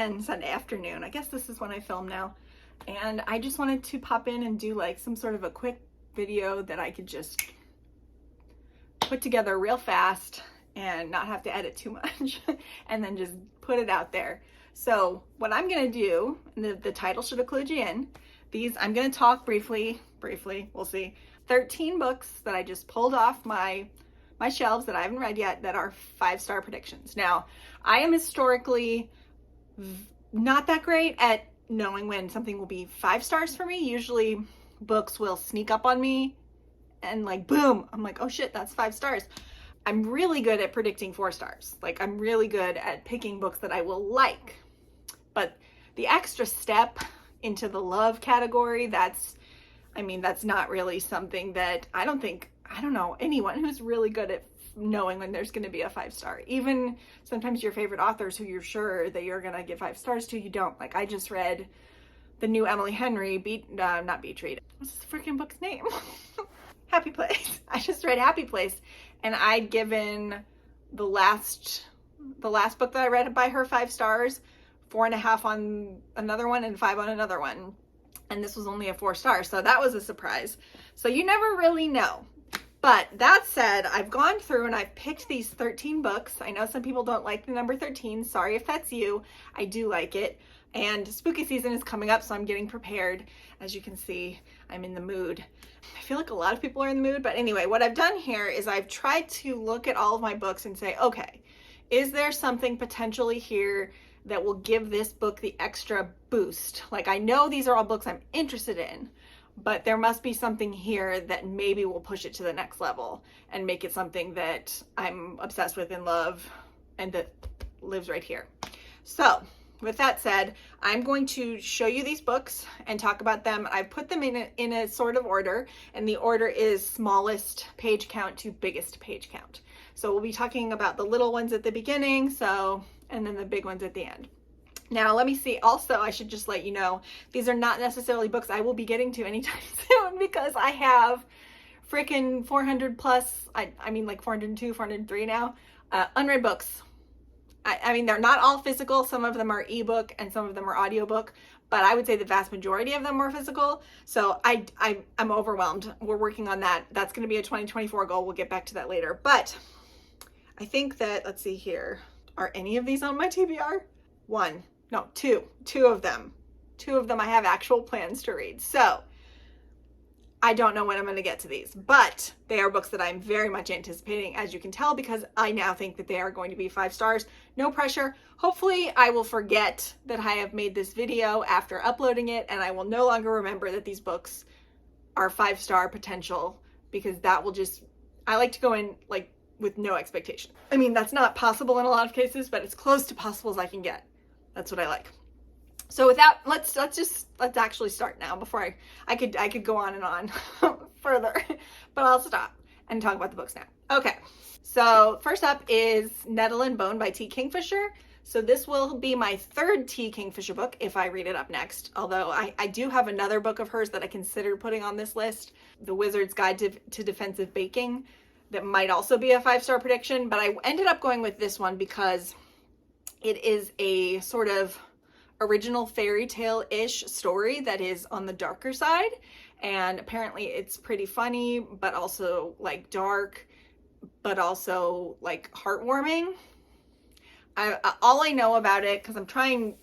10 Sunday afternoon. I guess this is when I film now. And I just wanted to pop in and do like some sort of a quick video that I could just put together real fast and not have to edit too much and then just put it out there. So what I'm gonna do, and the title should have clued you in, I'm gonna talk briefly, we'll see, 13 books that I just pulled off my shelves that I haven't read yet that are 5-star predictions. Now, I am historically not that great at knowing when something will be 5 stars for me. Usually books will sneak up on me and like, boom, I'm like, oh shit, that's 5 stars. I'm really good at predicting 4 stars. Like, I'm really good at picking books that I will like. But the extra step into the love category, that's not really something that I don't know anyone who's really good at knowing when there's going to be a 5-star. Even sometimes your favorite authors who you're sure that you're going to give 5 stars to, you don't. Like, I just read the new Emily Henry, not Beach Read. What's this freaking book's name? Happy Place. I just read Happy Place, and I'd given the last book that I read by her 5 stars, 4.5 on another one, and 5 on another one. And this was only a 4-star, so that was a surprise. So you never really know. But that said, I've gone through and I've picked these 13 books. I know some people don't like the number 13. Sorry if that's you. I do like it. And spooky season is coming up, so I'm getting prepared. As you can see, I'm in the mood. I feel like a lot of people are in the mood, but anyway, what I've done here is I've tried to look at all of my books and say, okay, is there something potentially here that will give this book the extra boost? Like, I know these are all books I'm interested in, but there must be something here that maybe will push it to the next level and make it something that I'm obsessed with, in love, and that lives right here. So with that said, I'm going to show you these books and talk about them. I've put them in a sort of order, and the order is smallest page count to biggest page count. So we'll be talking about the little ones at the beginning, and then the big ones at the end. Now, let me see. Also, I should just let you know, these are not necessarily books I will be getting to anytime soon, because I have freaking 400 plus, I mean like 402, 403 now, unread books. I mean, they're not all physical. Some of them are ebook and some of them are audiobook, but I would say the vast majority of them are physical. So I'm overwhelmed. We're working on that. That's going to be a 2024 goal. We'll get back to that later. But I think that, let's see here. Are any of these on my TBR? Two of them. Two of them I have actual plans to read. So I don't know when I'm going to get to these, but they are books that I'm very much anticipating, as you can tell, because I now think that they are going to be 5 stars. No pressure. Hopefully I will forget that I have made this video after uploading it, and I will no longer remember that these books are 5-star potential, because that will just, I like to go in like with no expectation. I mean, that's not possible in a lot of cases, but it's close to possible as I can get. That's what I like. So with that, let's actually start now, before I could go on and on further, but I'll stop and talk about the books now. Okay. So first up is Nettle and Bone by T. Kingfisher. So this will be my 3rd T. Kingfisher book if I read it up next. Although I do have another book of hers that I considered putting on this list, The Wizard's Guide to Defensive Baking, that might also be a 5-star prediction, but I ended up going with this one because it is a sort of original fairy tale-ish story that is on the darker side, and apparently it's pretty funny, but also like dark, but also like heartwarming. All I know about it, because I'm trying,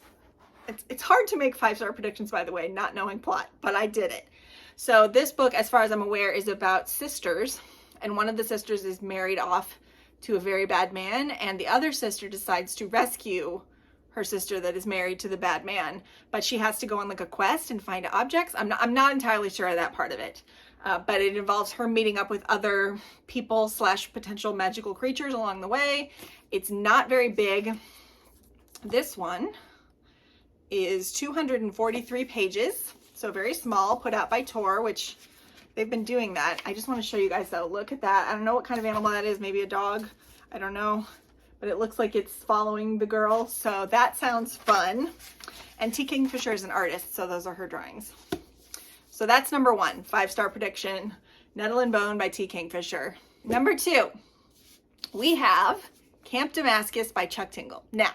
it's hard to make 5-star predictions, by the way, not knowing plot, but I did it. So this book, as far as I'm aware, is about sisters, and one of the sisters is married off to a very bad man, and the other sister decides to rescue her sister that is married to the bad man, but she has to go on like a quest and find objects. I'm not entirely sure of that part of it, but it involves her meeting up with other people / potential magical creatures along the way. It's not very big. This one is 243 pages, so very small, put out by Tor, which they've been doing that. I just want to show you guys though. Look at that. I don't know what kind of animal that is. Maybe a dog. I don't know. But it looks like it's following the girl. So that sounds fun. And T. Kingfisher is an artist, so those are her drawings. So that's number 1, 5-star prediction. Nettle and Bone by T. Kingfisher. Number 2, we have Camp Damascus by Chuck Tingle. Now,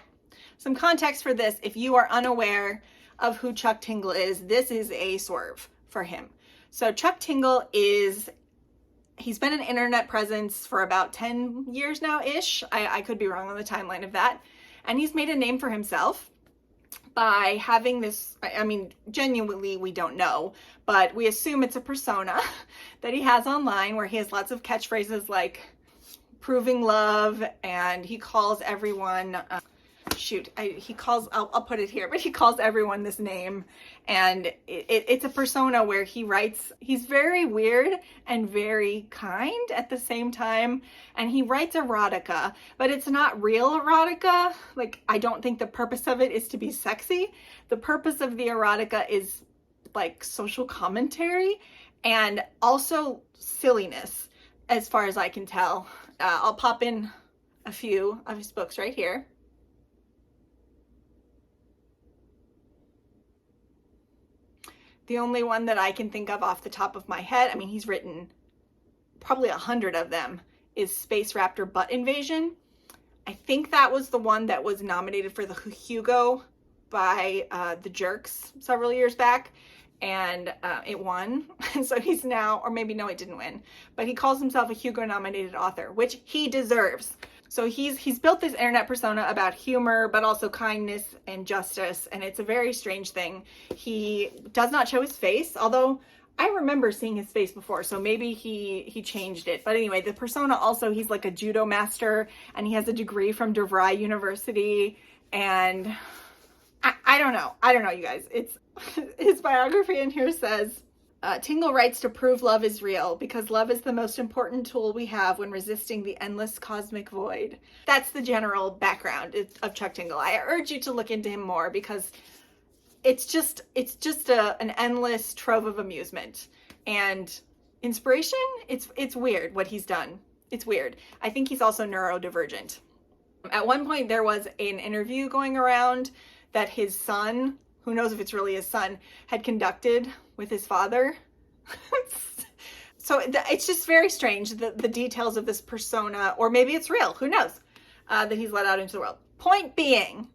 some context for this, if you are unaware of who Chuck Tingle is, this is a swerve for him. So Chuck Tingle he's been an internet presence for about 10 years now-ish. I could be wrong on the timeline of that. And he's made a name for himself by having this, I mean, genuinely, we don't know, but we assume it's a persona that he has online where he has lots of catchphrases like proving love, and he calls everyone, I'll put it here, but he calls everyone this name. And it's a persona where he's very weird and very kind at the same time. And he writes erotica, but it's not real erotica. Like, I don't think the purpose of it is to be sexy. The purpose of the erotica is like social commentary and also silliness, as far as I can tell. I'll pop in a few of his books right here. The only one that I can think of off the top of my head, I mean, he's written probably 100 of them, is Space Raptor Butt Invasion. I think that was the one that was nominated for the Hugo by The Jerks several years back, and it won. So he's now, or maybe no, it didn't win, but he calls himself a Hugo nominated author, which he deserves. So he's built this internet persona about humor, but also kindness and justice, and it's a very strange thing. He does not show his face, although I remember seeing his face before, so maybe he changed it. But anyway, the persona also, he's like a judo master, and he has a degree from DeVry University, and I don't know, you guys. It's his biography in here says, Tingle writes to prove love is real because love is the most important tool we have when resisting the endless cosmic void. That's the general background of Chuck Tingle. I urge you to look into him more because it's just an endless trove of amusement and inspiration. It's weird what he's done. It's weird. I think he's also neurodivergent. At one point there was an interview going around that his son, who knows if it's really his son, had conducted with his father. So it's just very strange, the details of this persona, or maybe it's real, who knows, that he's let out into the world. Point being,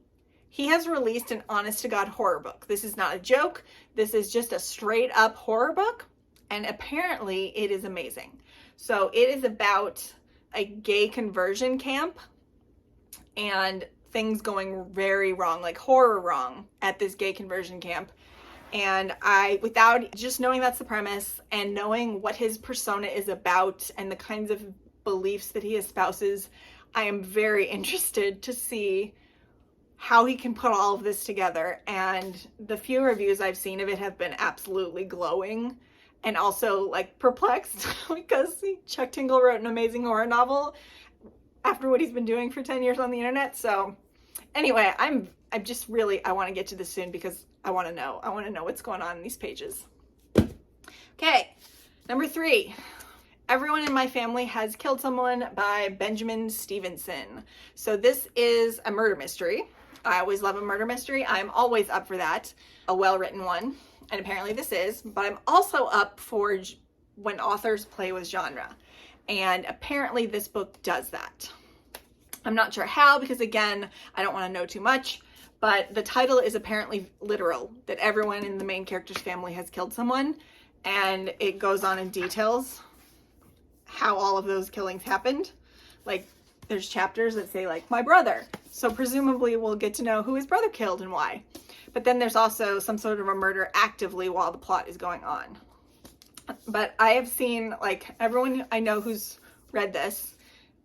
he has released an honest-to-God horror book. This is not a joke. This is just a straight-up horror book, and apparently it is amazing. So it is about a gay conversion camp and things going very wrong, like horror wrong, at this gay conversion camp. And without just knowing that's the premise and knowing what his persona is about and the kinds of beliefs that he espouses, I am very interested to see how he can put all of this together. And the few reviews I've seen of it have been absolutely glowing and also like perplexed because Chuck Tingle wrote an amazing horror novel after what he's been doing for 10 years on the internet. So anyway, I'm just really, I want to get to this soon because I want to know what's going on in these pages. Okay, number 3. Everyone in My Family Has Killed Someone by Benjamin Stevenson. So this is a murder mystery. I always love a murder mystery. I'm always up for that, a well-written one. And apparently this is, but I'm also up for when authors play with genre. And apparently this book does that. I'm not sure how, because again, I don't want to know too much, but the title is apparently literal, that everyone in the main character's family has killed someone, and it goes on and details how all of those killings happened. Like, there's chapters that say, like, my brother. So presumably we'll get to know who his brother killed and why. But then there's also some sort of a murder actively while the plot is going on. But I have seen, like, everyone I know who's read this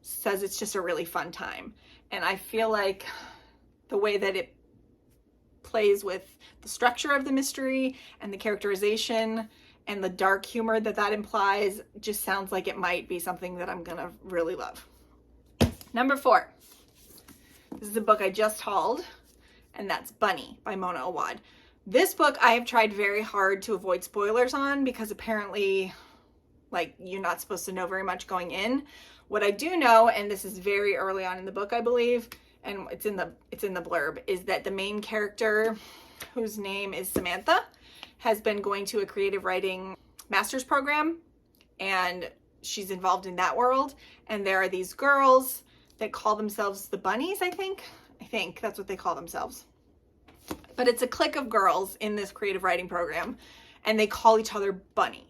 says it's just a really fun time. And I feel like the way that it plays with the structure of the mystery and the characterization and the dark humor that implies just sounds like it might be something that I'm gonna really love. Number 4. This is a book I just hauled, and that's Bunny by Mona Awad. This book I have tried very hard to avoid spoilers on because apparently, like, you're not supposed to know very much going in. What I do know, and this is very early on in the book, I believe, and it's in the blurb, is that the main character, whose name is Samantha, has been going to a creative writing master's program, and she's involved in that world. And there are these girls that call themselves the Bunnies, I think. I think that's what they call themselves. But it's a clique of girls in this creative writing program, and they call each other Bunny.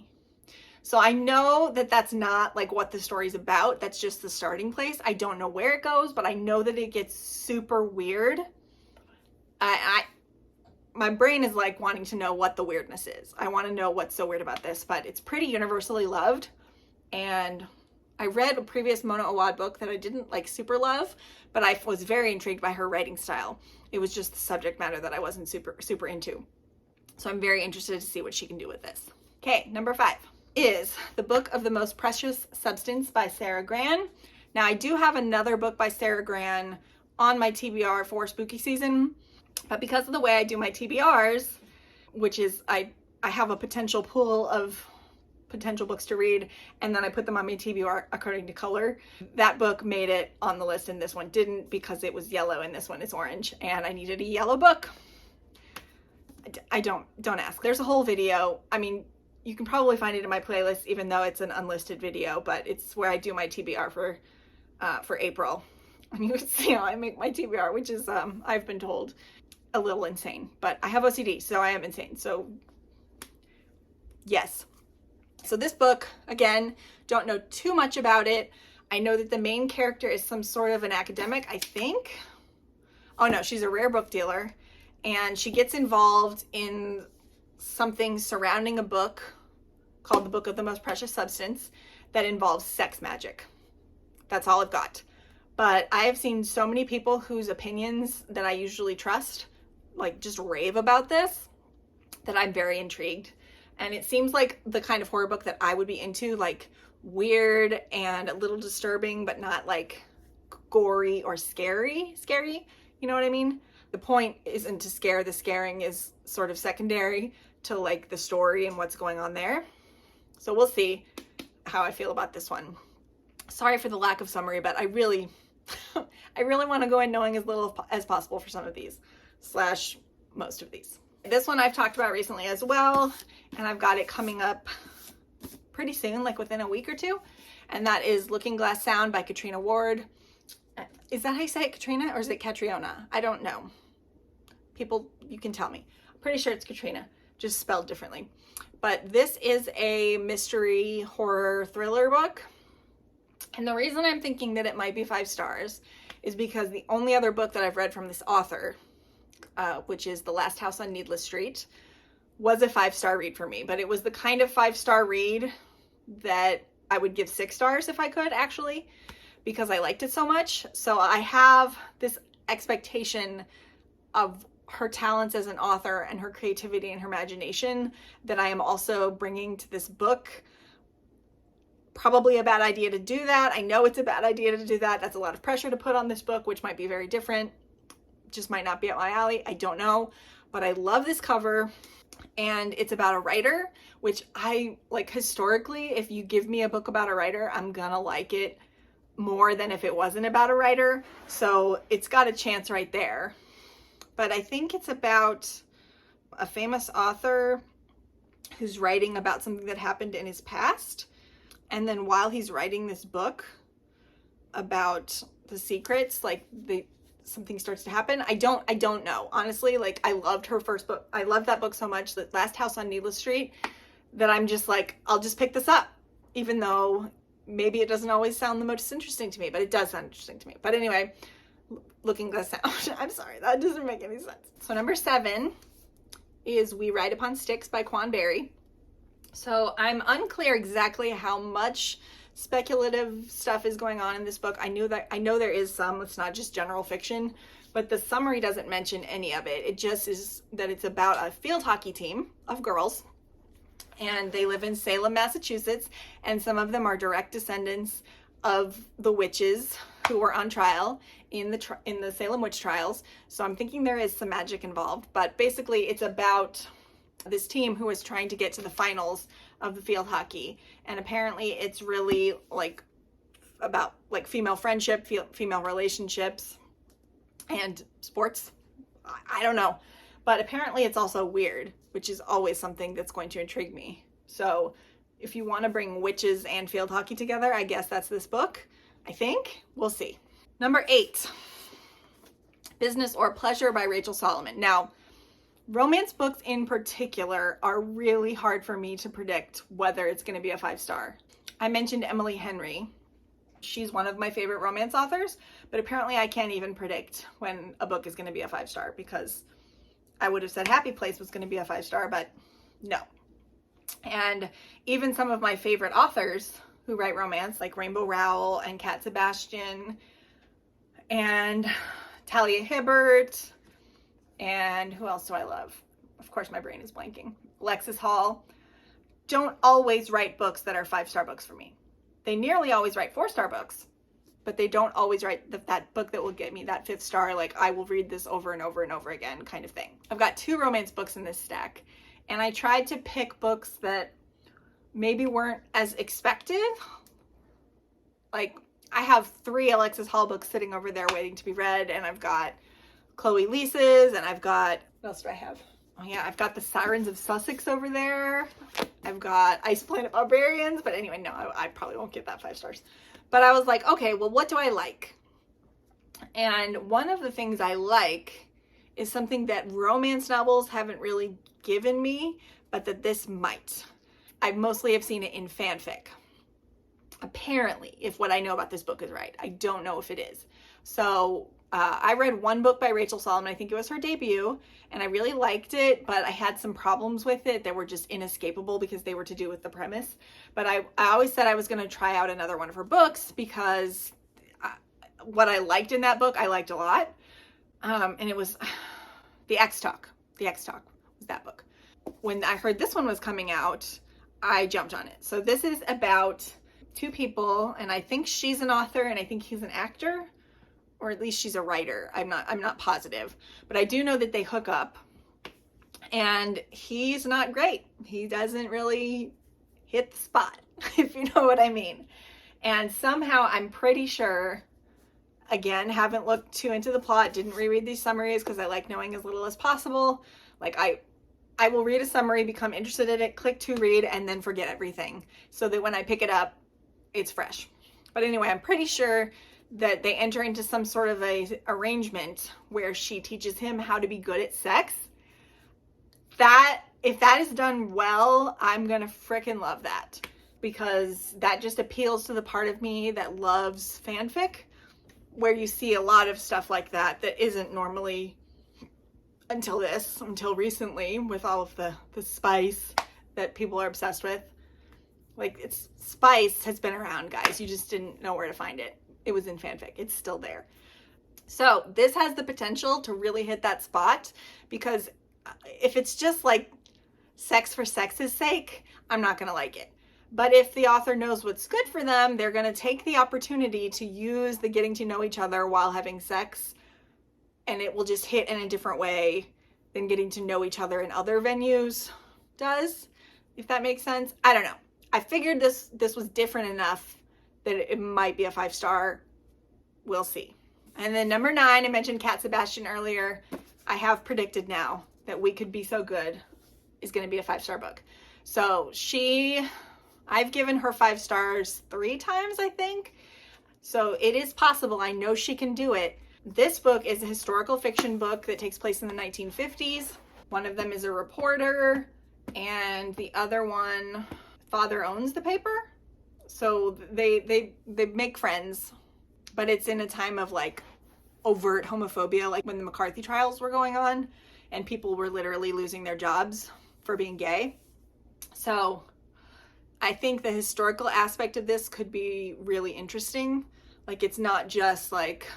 So I know that that's not like what the story's about. That's just the starting place. I don't know where it goes, but I know that it gets super weird. My brain is like wanting to know what the weirdness is. I want to know what's so weird about this, but it's pretty universally loved. And I read a previous Mona Awad book that I didn't like super love, but I was very intrigued by her writing style. It was just the subject matter that I wasn't super into. So I'm very interested to see what she can do with this. Okay, number 5 is The Book of the Most Precious Substance by Sarah Gran. Now, I do have another book by Sarah Gran on my TBR for spooky season, but because of the way I do my TBRs, which is I have a potential pool of potential books to read, and then I put them on my TBR according to color. That book made it on the list and this one didn't because it was yellow and this one is orange, and I needed a yellow book. I don't ask. There's a whole video. I mean, you can probably find it in my playlist, even though it's an unlisted video, but it's where I do my TBR for April. And you can see how I make my TBR, which is, I've been told, a little insane, but I have OCD, so I am insane. So yes. So this book, again, don't know too much about it. I know that the main character is some sort of an academic, I think. Oh no, she's a rare book dealer, and she gets involved in something surrounding a book called The Book of the Most Precious Substance that involves sex magic. That's all I've got. But I have seen so many people whose opinions that I usually trust, like, just rave about this, that I'm very intrigued. And it seems like the kind of horror book that I would be into, like weird and a little disturbing, but not like gory or scary. You know what I mean? The point isn't to scare. The scaring is sort of secondary to like the story and what's going on there. So we'll see how I feel about this one. Sorry for the lack of summary, but I really want to go in knowing as little as possible for some of these, / most of these. This one I've talked about recently as well, and I've got it coming up pretty soon, like within a week or two, and that is Looking Glass Sound by Katrina Ward. Is that how you say it, Katrina, or is it Catriona? I don't know. People, you can tell me. I'm pretty sure it's Katrina, just spelled differently. But this is a mystery horror thriller book. And the reason I'm thinking that it might be 5 stars is because the only other book that I've read from this author, which is The Last House on Needless Street, was a 5-star read for me. But it was the kind of 5-star read that I would give 6 stars if I could, actually, because I liked it so much. So I have this expectation of her talents as an author and her creativity and her imagination that I am also bringing to this book. Probably a bad idea to do that. I know it's a bad idea to do that. That's a lot of pressure to put on this book, which might be very different. Just might not be up my alley. I don't know. But I love this cover. And it's about a writer, which I like historically. If you give me a book about a writer, I'm gonna like it more than if it wasn't about a writer. So it's got a chance right there. But I think it's about a famous author who's writing about something that happened in his past. And then while he's writing this book about the secrets, like something starts to happen. I don't know. Honestly, like I loved her first book. I loved that book so much, The Last House on Needless Street, that I'm just like, I'll just pick this up. Even though maybe it doesn't always sound the most interesting to me, but it does sound interesting to me. But anyway, Looking Glass Sound. I'm sorry, that doesn't make any sense. So number 7 is We Ride Upon Sticks by Quan Berry. So I'm unclear exactly how much speculative stuff is going on in this book. I know there is some. It's not just general fiction, but the summary doesn't mention any of it. It just is that it's about a field hockey team of girls, and they live in Salem, Massachusetts, and some of them are direct descendants of the witches who were on trial in the Salem witch trials. So I'm thinking there is some magic involved, but basically it's about this team who is trying to get to the finals of the field hockey, and apparently it's really like about like female friendship, female relationships, and sports. I don't know, but apparently it's also weird, which is always something that's going to intrigue me. So if you want to bring witches and field hockey together, I guess that's this book. I think we'll see. Number 8 Business or Pleasure by Rachel Solomon. Now, romance books in particular are really hard for me to predict whether it's going to be a 5-star. I mentioned Emily Henry. She's one of my favorite romance authors, but apparently I can't even predict when a book is going to be a 5-star, because I would have said Happy Place was going to be a 5-star, but no. And even some of my favorite authors who write romance, like Rainbow Rowell and Kat Sebastian and Talia Hibbert, and who else do I love? Of course, my brain is blanking. Alexis Hall, don't always write books that are 5-star books for me. They nearly always write 4-star books, but they don't always write that book that will get me that 5th star, like I will read this over and over and over again kind of thing. I've got 2 romance books in this stack, and I tried to pick books that maybe weren't as expected. Like, I have 3 Alexis Hall books sitting over there waiting to be read, and I've got Chloe Lisa's, and I've got, what else do I have? Oh yeah, I've got the Sirens of Sussex over there. I've got Ice Planet Barbarians, but anyway, no, I probably won't get that 5 stars. But I was like, okay, well, what do I like? And one of the things I like is something that romance novels haven't really given me, but that this might. I mostly have seen it in fanfic. Apparently, if what I know about this book is right. I don't know if it is. So I read one book by Rachel Solomon. I think it was her debut, and I really liked it, but I had some problems with it that were just inescapable because they were to do with the premise. But I always said I was going to try out another one of her books because what I liked in that book, I liked a lot. And it was The X-Talk. The X-Talk was that book. When I heard this one was coming out, I jumped on it. So this is about 2 people, and I think she's an author and I think he's an actor, or at least she's a writer. I'm not positive, but I do know that they hook up, and he's not great. He doesn't really hit the spot, if you know what I mean. And somehow I'm pretty sure, again, haven't looked too into the plot, didn't reread these summaries because I like knowing as little as possible. Like I will read a summary, become interested in it, click to read, and then forget everything so that when I pick it up, it's fresh. But anyway, I'm pretty sure that they enter into some sort of a arrangement where she teaches him how to be good at sex. If that is done well, I'm gonna freaking love that, because that just appeals to the part of me that loves fanfic, where you see a lot of stuff like that isn't normally, until recently, with all of the spice that people are obsessed with. Like, spice has been around, guys. You just didn't know where to find it. It was in fanfic. It's still there. So this has the potential to really hit that spot, because if it's just like sex for sex's sake, I'm not going to like it. But if the author knows what's good for them, they're going to take the opportunity to use the getting to know each other while having sex, and it will just hit in a different way than getting to know each other in other venues does, if that makes sense. I don't know. I figured this was different enough that it might be a 5-star. We'll see. And then number 9, I mentioned Kat Sebastian earlier. I have predicted now that We Could Be So Good is going to be a 5-star book. So I've given her 5 stars 3 times, I think. So it is possible. I know she can do it. This book is a historical fiction book that takes place in the 1950s. One of them is a reporter, and the other one, father owns the paper. So they make friends, but it's in a time of like overt homophobia, like when the McCarthy trials were going on and people were literally losing their jobs for being gay. So I think the historical aspect of this could be really interesting. Like, it's not just like,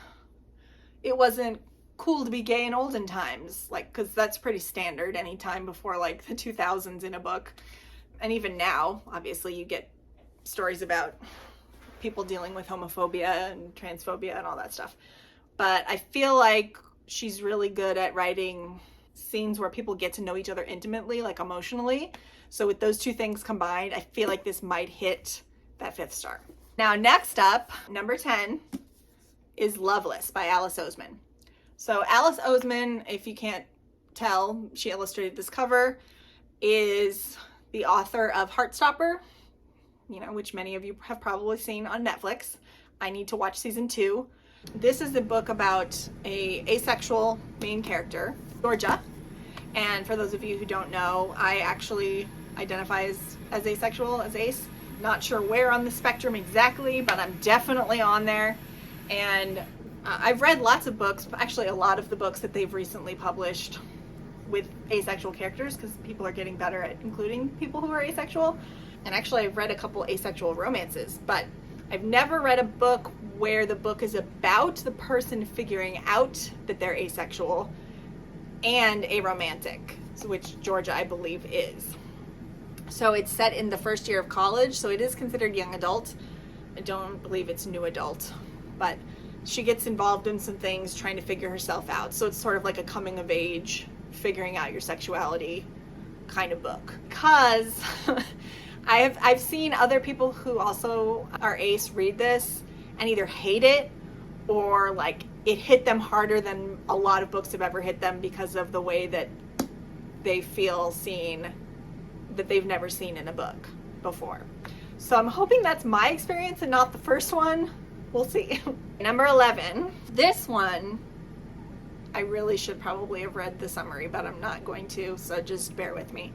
it wasn't cool to be gay in olden times, like, because that's pretty standard any time before like the 2000s in a book. And even now, obviously, you get stories about people dealing with homophobia and transphobia and all that stuff. But I feel like she's really good at writing scenes where people get to know each other intimately, like emotionally. So with those 2 things combined, I feel like this might hit that 5th star. Now, next up, number 10 is Loveless by Alice Oseman. So Alice Oseman, if you can't tell, she illustrated this cover, is the author of Heartstopper, which many of you have probably seen on Netflix. I need to watch season 2. This is a book about a asexual main character, Georgia. And for those of you who don't know, I actually identify as asexual, as ace. Not sure where on the spectrum exactly, but I'm definitely on there. And I've read lots of books, actually a lot of the books that they've recently published with asexual characters, because people are getting better at including people who are asexual. And actually I've read a couple asexual romances, but I've never read a book where the book is about the person figuring out that they're asexual and aromantic, which Georgia, I believe, is. So it's set in the first year of college, so it is considered young adult. I don't believe it's new adult, but she gets involved in some things trying to figure herself out. So it's sort of like a coming of age, figuring out your sexuality kind of book. Because I've seen other people who also are ace read this and either hate it or like it hit them harder than a lot of books have ever hit them because of the way that they feel seen that they've never seen in a book before. So I'm hoping that's my experience and not the first one. We'll see. Number 11. This one, I really should probably have read the summary, but I'm not going to, so just bear with me,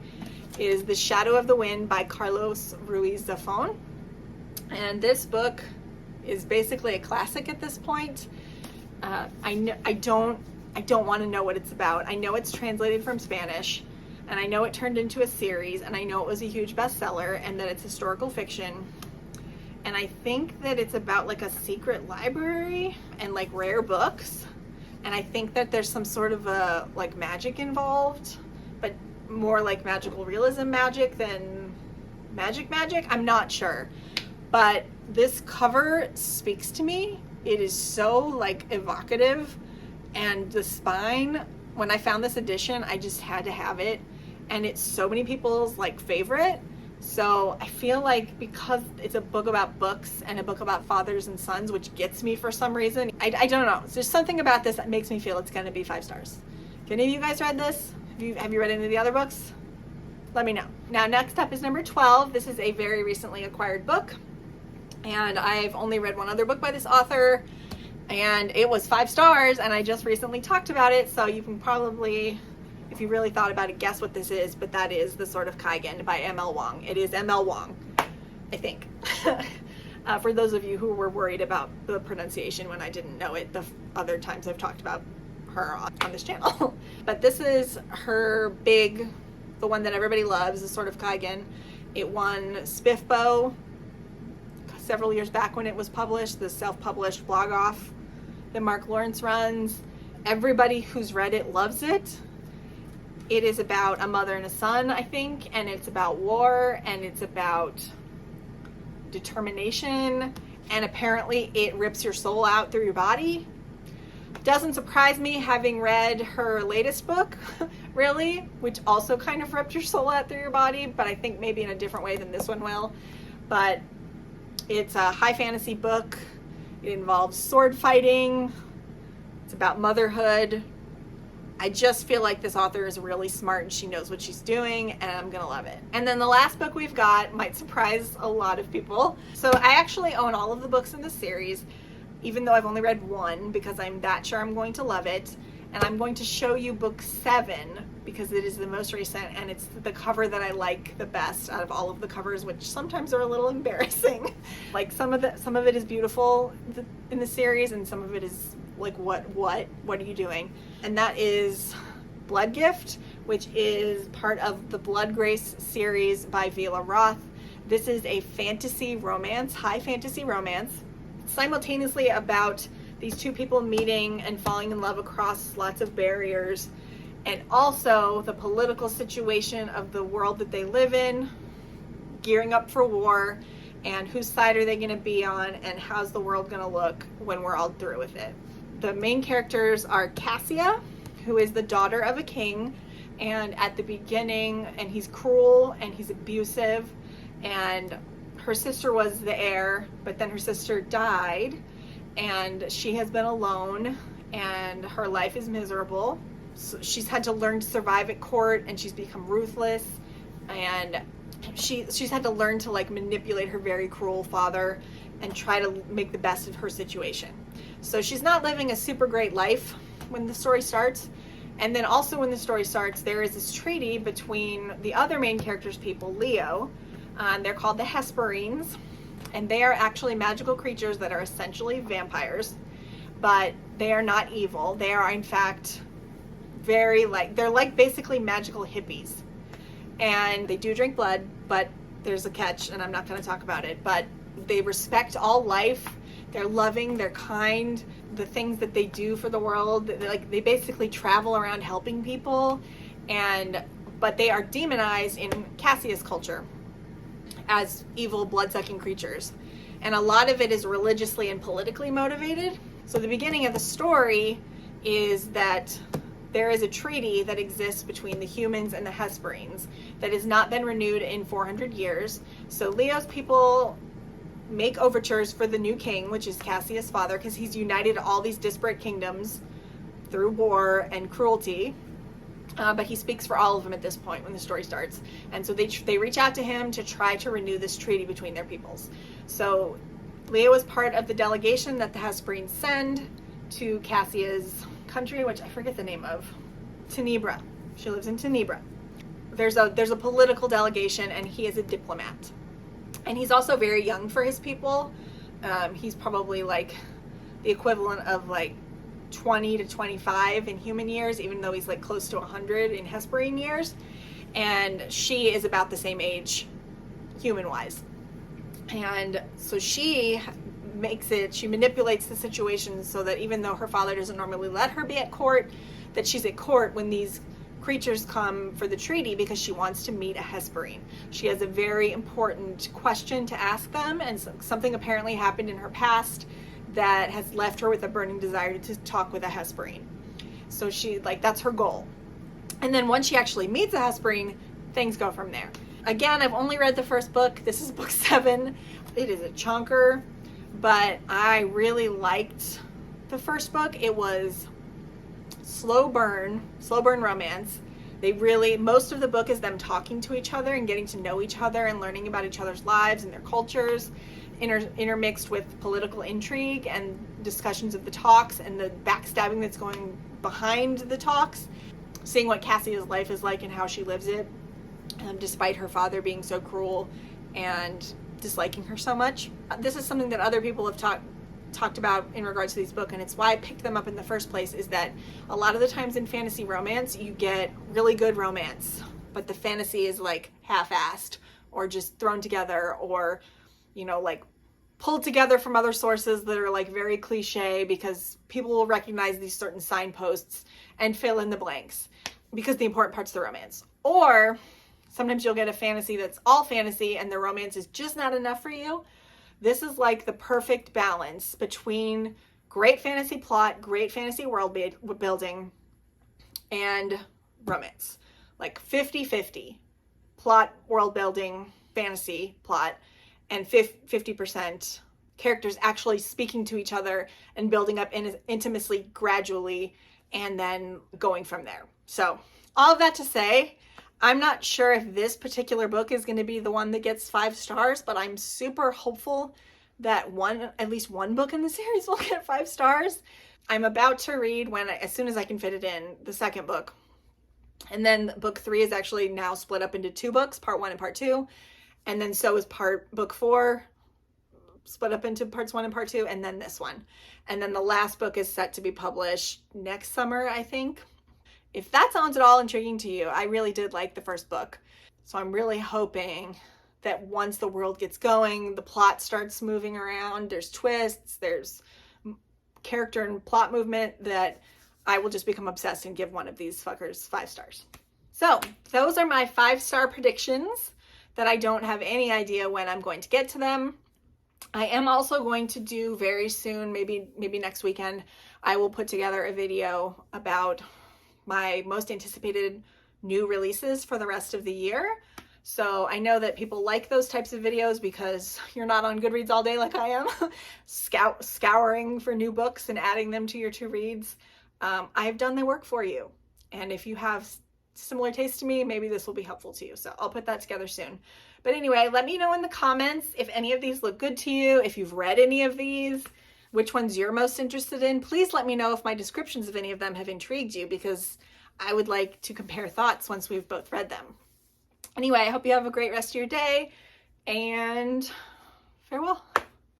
is The Shadow of the Wind by Carlos Ruiz Zafón. And this book is basically a classic at this point. I don't want to know what it's about. I know it's translated from Spanish, and I know it turned into a series, and I know it was a huge bestseller, and that it's historical fiction. And I think that it's about like a secret library and like rare books. And I think that there's some sort of a like magic involved, but more like magical realism magic than magic. I'm not sure. But this cover speaks to me. It is so like evocative, and the spine, when I found this edition, I just had to have it, and it's so many people's like favorite. So I feel like because it's a book about books and a book about fathers and sons, which gets me for some reason, I don't know. There's something about this that makes me feel it's going to be 5 stars. Have any of you guys read this? Have you read any of the other books? Let me know. Now, next up is number 12. This is a very recently acquired book, and I've only read one other book by this author, and it was 5 stars, and I just recently talked about it, so you can probably, if you really thought about it, guess what this is, but that is The Sword of Kaigen by M.L. Wong. It is M.L. Wong, I think. For those of you who were worried about the pronunciation when I didn't know it the other times I've talked about her on this channel. But this is her big, the one that everybody loves, The Sword of Kaigen. It won SPIFBO several years back when it was published, the self-published blog off that Mark Lawrence runs. Everybody who's read it loves it. It is about a mother and a son, I think, and it's about war, and it's about determination, and apparently it rips your soul out through your body. Doesn't surprise me, having read her latest book, really, which also kind of ripped your soul out through your body, but I think maybe in a different way than this one will. But it's a high fantasy book. It involves sword fighting. It's about motherhood. I just feel like this author is really smart and she knows what she's doing, and I'm gonna love it. And then the last book we've got might surprise a lot of people. So I actually own all of the books in this series, even though I've only read one, because I'm that sure I'm going to love it. And I'm going to show you book 7 because it is the most recent, and it's the cover that I like the best out of all of the covers, which sometimes are a little embarrassing. Like some of it is beautiful in the series, and some of it is like, what are you doing? And that is Blood Gift, which is part of the Blood Grace series by Vila Roth. This is a fantasy romance, high fantasy romance, simultaneously about these two people meeting and falling in love across lots of barriers, and also the political situation of the world that they live in, gearing up for war, and whose side are they going to be on, and how's the world going to look when we're all through with it. The main characters are Cassia, who is the daughter of a king, and at the beginning, and he's cruel and he's abusive, and her sister was the heir, but then her sister died, and she has been alone, and her life is miserable. So she's had to learn to survive at court, and she's become ruthless, and she's had to learn to like manipulate her very cruel father and try to make the best of her situation. So she's not living a super great life when the story starts. And then also when the story starts, there is this treaty between the other main character's people, Leo. They're called the Hesperines, and they are actually magical creatures that are essentially vampires, but they are not evil. They are, in fact, they're like basically magical hippies. And they do drink blood, but there's a catch, and I'm not going to talk about it. But they respect all life. They're loving, they're kind. The things that they do for the world, they basically travel around helping people, but they are demonized in Cassius culture as evil, blood-sucking creatures. And a lot of it is religiously and politically motivated. So the beginning of the story is that there is a treaty that exists between the humans and the Hesperines that has not been renewed in 400 years. So Leo's people make overtures for the new king, which is Cassius' father, because he's united all these disparate kingdoms through war and cruelty. But he speaks for all of them at this point when the story starts. And so they reach out to him to try to renew this treaty between their peoples. So Leo is part of the delegation that the Hesperines send to Cassia's country, which I forget the name of, Tenebra. She lives in Tenebra. There's a political delegation, and he is a diplomat. And he's also very young for his people. He's probably like the equivalent of like 20 to 25 in human years, even though he's like close to 100 in Hesperine years. And she is about the same age, human-wise. And so she manipulates the situation so that even though her father doesn't normally let her be at court, that she's at court when these creatures come for the treaty because she wants to meet a Hesperine. She has a very important question to ask them, and something apparently happened in her past that has left her with a burning desire to talk with a Hesperine. So that's her goal. And then once she actually meets a Hesperine, things go from there. Again, I've only read the first book. This is book 7. It is a chunker, but I really liked the first book. It was slow burn romance. Most of the book is them talking to each other and getting to know each other and learning about each other's lives and their cultures, intermixed with political intrigue and discussions of the talks and the backstabbing that's going behind the talks, seeing what Cassia's life is like and how she lives it, despite her father being so cruel and disliking her so much. This is something that other people have talked about in regards to these books, and it's why I picked them up in the first place, is that a lot of the times in fantasy romance you get really good romance, but the fantasy is like half-assed or just thrown together, or like pulled together from other sources that are like very cliche because people will recognize these certain signposts and fill in the blanks because the important part's the romance. Or sometimes you'll get a fantasy that's all fantasy and the romance is just not enough for you. This is like the perfect balance between great fantasy plot, great fantasy world building, and romance. Like 50-50 plot, world building, fantasy plot, and 50% characters actually speaking to each other and building up intimacy gradually and then going from there. So all of that to say, I'm not sure if this particular book is going to be the one that gets 5 stars, but I'm super hopeful that at least one book in the series will get 5 stars. I'm about to read, as soon as I can fit it in, the second book. And then book 3 is actually now split up into 2 books, part 1 and part 2. And then so is book 4, split up into parts 1 and part 2, and then this one. And then the last book is set to be published next summer, I think. If that sounds at all intriguing to you, I really did like the first book. So I'm really hoping that once the world gets going, the plot starts moving around, there's twists, there's character and plot movement, that I will just become obsessed and give one of these fuckers 5 stars. So those are my 5-star predictions that I don't have any idea when I'm going to get to them. I am also going to do very soon, maybe next weekend, I will put together a video about my most anticipated new releases for the rest of the year. So I know that people like those types of videos because you're not on Goodreads all day like I am, scouring for new books and adding them to your to-reads. I've done the work for you. And if you have similar taste to me, maybe this will be helpful to you. So I'll put that together soon. But anyway, let me know in the comments if any of these look good to you, if you've read any of these. which ones you're most interested in. Please let me know if my descriptions of any of them have intrigued you, because I would like to compare thoughts once we've both read them. Anyway, I hope you have a great rest of your day, and farewell.